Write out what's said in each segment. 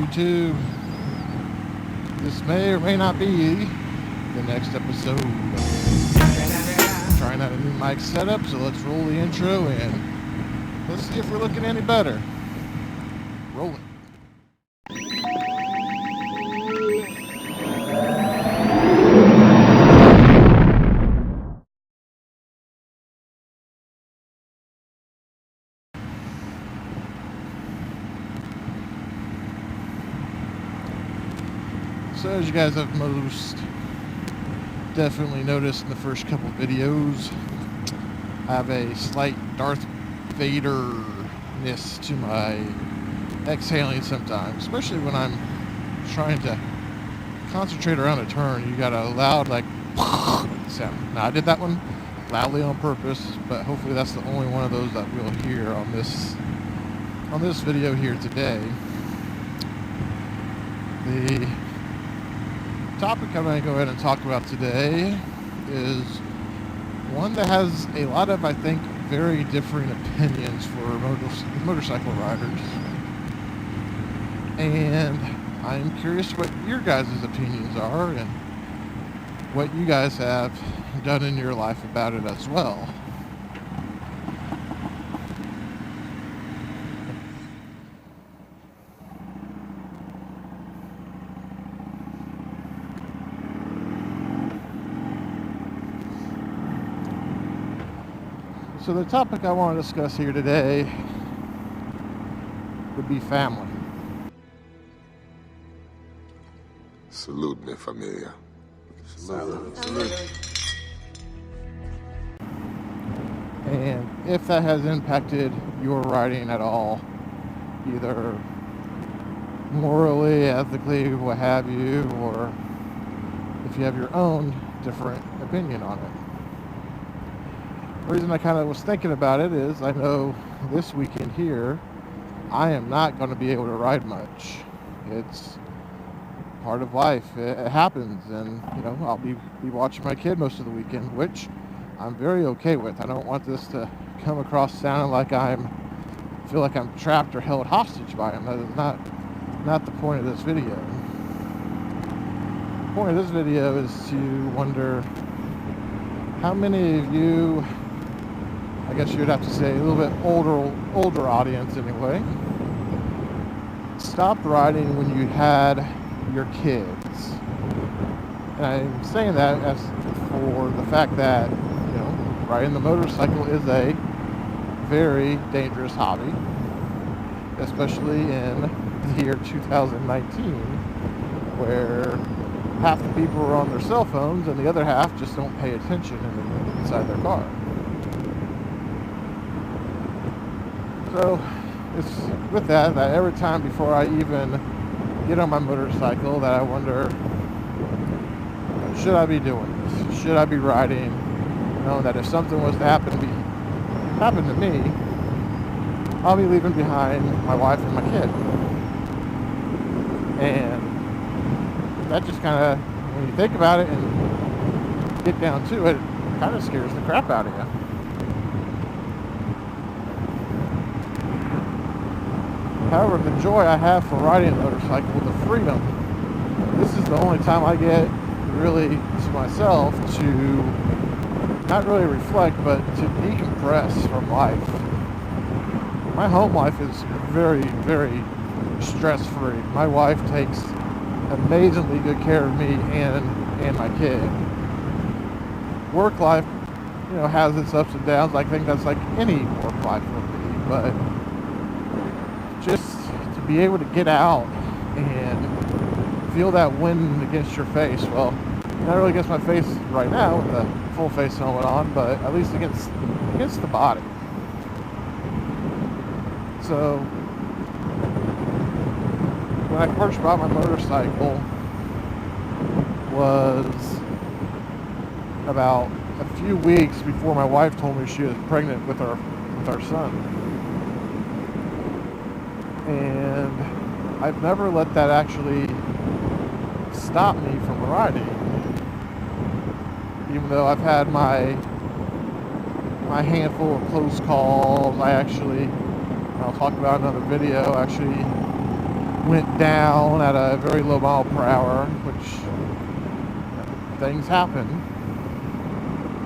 YouTube. This may or may not be the next episode. I'm trying out a new mic setup, so let's roll the intro and let's see if we're looking any better. Rolling. So as you guys have most definitely noticed in the first couple videos, I have a slight Darth Vader-ness to my exhaling sometimes, especially when I'm trying to concentrate around a turn. You got a loud like sound. Now I did that one loudly on purpose, but hopefully that's the only one of those that we'll hear on this video here today. The topic I'm going to go ahead and talk about today is one that has a lot of, I think, very differing opinions for motorcycle riders. And I'm curious what your guys' opinions are and what you guys have done in your life about it as well. So the topic I want to discuss here today would be family. Salute, mi familia. Salute. And if that has impacted your riding at all, either morally, ethically, what have you, or if you have your own different opinion on it. The reason I kind of was thinking about it is I know this weekend here, I am not going to be able to ride much. It's part of life. It happens, and you know, I'll be watching my kid most of the weekend, which I'm very okay with. I don't want this to come across sounding like feel like I'm trapped or held hostage by him. That is not the point of this video. The point of this video is to wonder how many of you, I guess you'd have to say a little bit older audience anyway, stopped riding when you had your kids. And I'm saying that as for the fact that, you know, riding the motorcycle is a very dangerous hobby, especially in the year 2019, where half the people are on their cell phones and the other half just don't pay attention inside their car. So it's with that every time before I even get on my motorcycle that I wonder, should I be doing this? Should I be riding? Knowing that if something was to happen to me, I'll be leaving behind my wife and my kid. And that just kind of, when you think about it and get down to it, kind of scares the crap out of you. However, the joy I have for riding a motorcycle, the freedom, this is the only time I get really to myself to not really reflect, but to decompress from life. My home life is very, very stress-free. My wife takes amazingly good care of me and my kid. Work life, you know, has its ups and downs. I think that's like any work life would be, but just to be able to get out and feel that wind against your face. Well, not really against my face right now with the full face helmet on, but at least against the body. So when I first bought my motorcycle was about a few weeks before my wife told me she was pregnant with our son. And I've never let that actually stop me from riding. Even though I've had my handful of close calls, I'll talk about in another video, actually went down at a very low mile per hour, which things happen.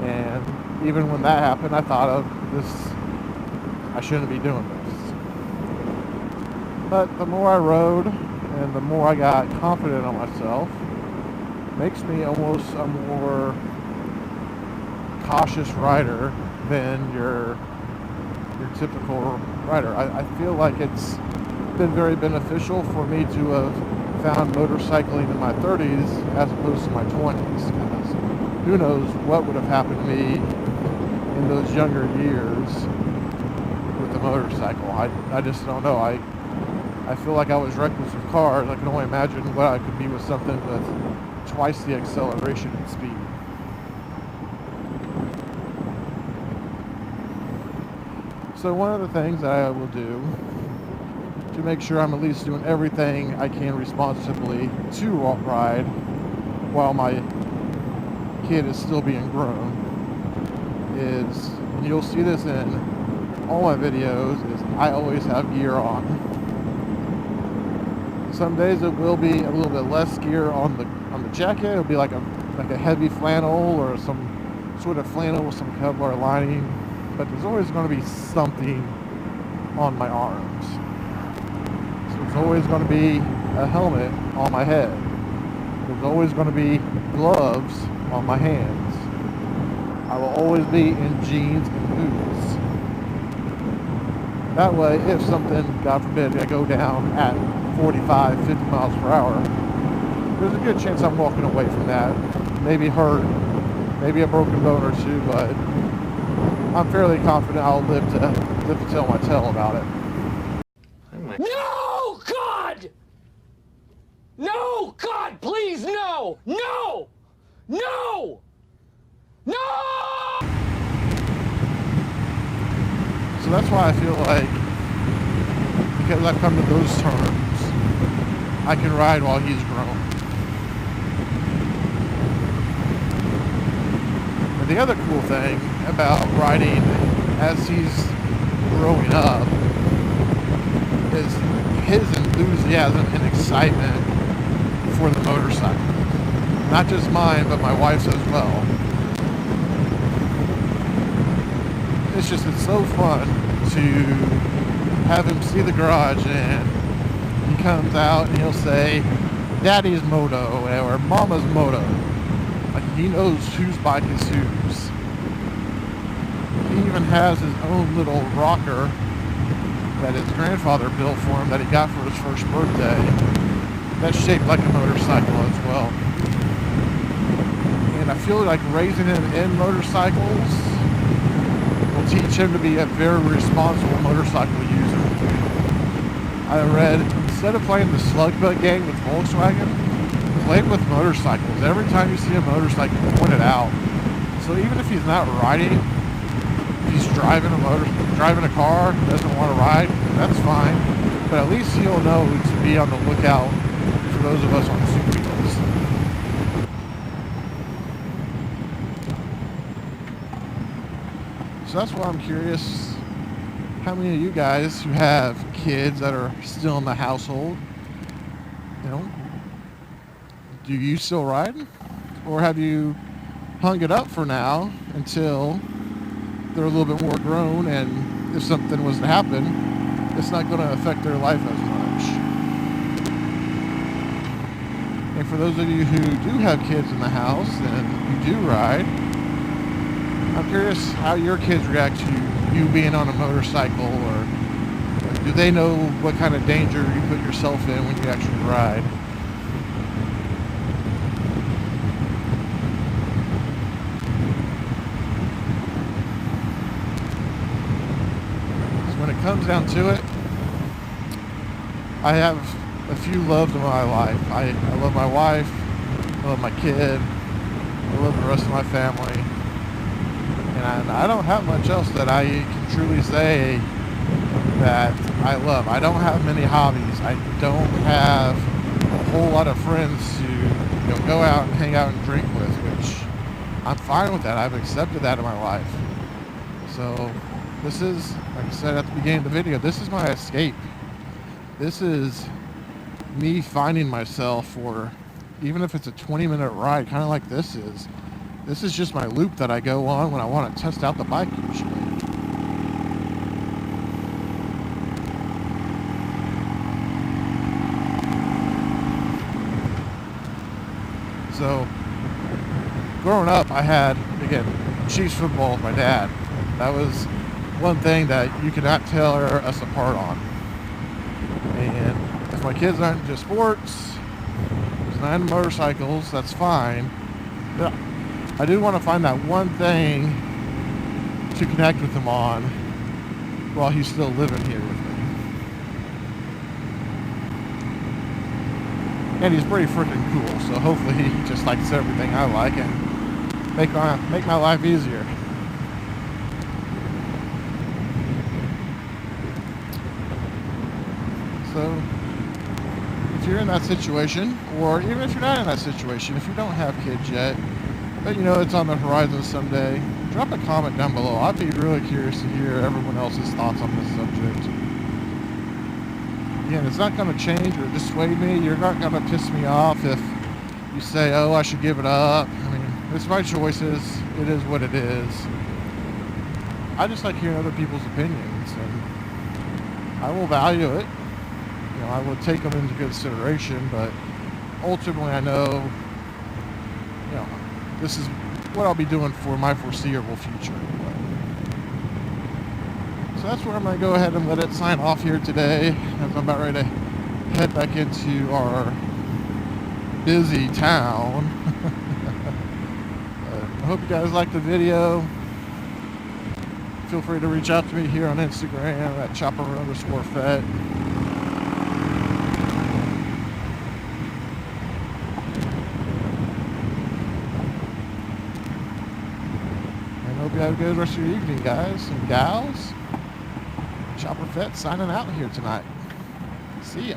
And even when that happened, I thought of this, I shouldn't be doing this. But the more I rode and the more I got confident on myself, makes me almost a more cautious rider than your typical rider. I feel like it's been very beneficial for me to have found motorcycling in my 30s as opposed to my 20s. Because who knows what would have happened to me in those younger years with the motorcycle. I just don't know. I feel like I was reckless with cars. I can only imagine what I could be with something with twice the acceleration and speed. So one of the things that I will do to make sure I'm at least doing everything I can responsibly to ride while my kid is still being grown is, and you'll see this in all my videos, is I always have gear on. Some days it will be a little bit less gear on the jacket. It'll be like a heavy flannel or some sort of flannel with some Kevlar lining, but there's always going to be something on my arms. So there's always going to be a helmet on my head. There's always going to be gloves on my hands. I will always be in jeans and boots. That way, if something, God forbid, I go down at 45, 50 miles per hour, there's a good chance I'm walking away from that. Maybe hurt, maybe a broken bone or two, but I'm fairly confident I'll live to tell my tale about it. No, God! No, God, please, no! No! No! No! So that's why I feel like, because I've come to those terms, I can ride while he's grown. And the other cool thing about riding as he's growing up is his enthusiasm and excitement for the motorcycle. Not just mine, but my wife's as well. It's so fun to have him see the garage, and he comes out and he'll say, Daddy's Moto or Mama's Moto. Like, he knows whose bike is whose. He even has his own little rocker that his grandfather built for him that he got for his first birthday. That's shaped like a motorcycle as well. And I feel like raising him in motorcycles will teach him to be a very responsible motorcycle user. I read, instead of playing the slug bug game with Volkswagen, play with motorcycles. Every time you see a motorcycle, point it out. So even if he's not riding, if he's driving a car, doesn't want to ride, that's fine. But at least he'll know to be on the lookout for those of us on two wheels. So that's why I'm curious, how many of you guys who have kids that are still in the household, you know, do you still ride? Or have you hung it up for now until they're a little bit more grown, and if something was to happen, it's not going to affect their life as much? And for those of you who do have kids in the house and you do ride, I'm curious how your kids react to you being on a motorcycle, or do they know what kind of danger you put yourself in when you actually ride? So when it comes down to it, I have a few loves in my life. I love my wife, I love my kid, I love the rest of my family. And I don't have much else that I can truly say that I love. I don't have many hobbies. I don't have a whole lot of friends to go out and hang out and drink with, which I'm fine with that. I've accepted that in my life. So this is, like I said at the beginning of the video, this is my escape. This is me finding myself for, even if it's a 20-minute ride, kind of like this is just my loop that I go on when I want to test out the bike usually. So, growing up, I had, again, Chiefs football with my dad. That was one thing that you could not tell us apart on. And if my kids aren't into sports, he's not into motorcycles, that's fine. But I do want to find that one thing to connect with him on while he's still living here with me. And he's pretty freaking cool, so hopefully he just likes everything I like and make my life easier. So, if you're in that situation, or even if you're not in that situation, if you don't have kids yet, but you know it's on the horizon someday, drop a comment down below. I'd be really curious to hear everyone else's thoughts on this subject. Again, it's not going to change or dissuade me. You're not going to piss me off if you say, oh, I should give it up. I mean, it's my choices. It is what it is. I just like hearing other people's opinions, and I will value it. You know, I will take them into consideration, but ultimately I know, you know, this is what I'll be doing for my foreseeable future. So that's where I'm going to go ahead and let it sign off here today, as I'm about ready to head back into our busy town. I hope you guys liked the video. Feel free to reach out to me here on Instagram at chopper_fet. And hope you have a good rest of your evening, guys and gals. Chopper Fet signing out here tonight. See ya.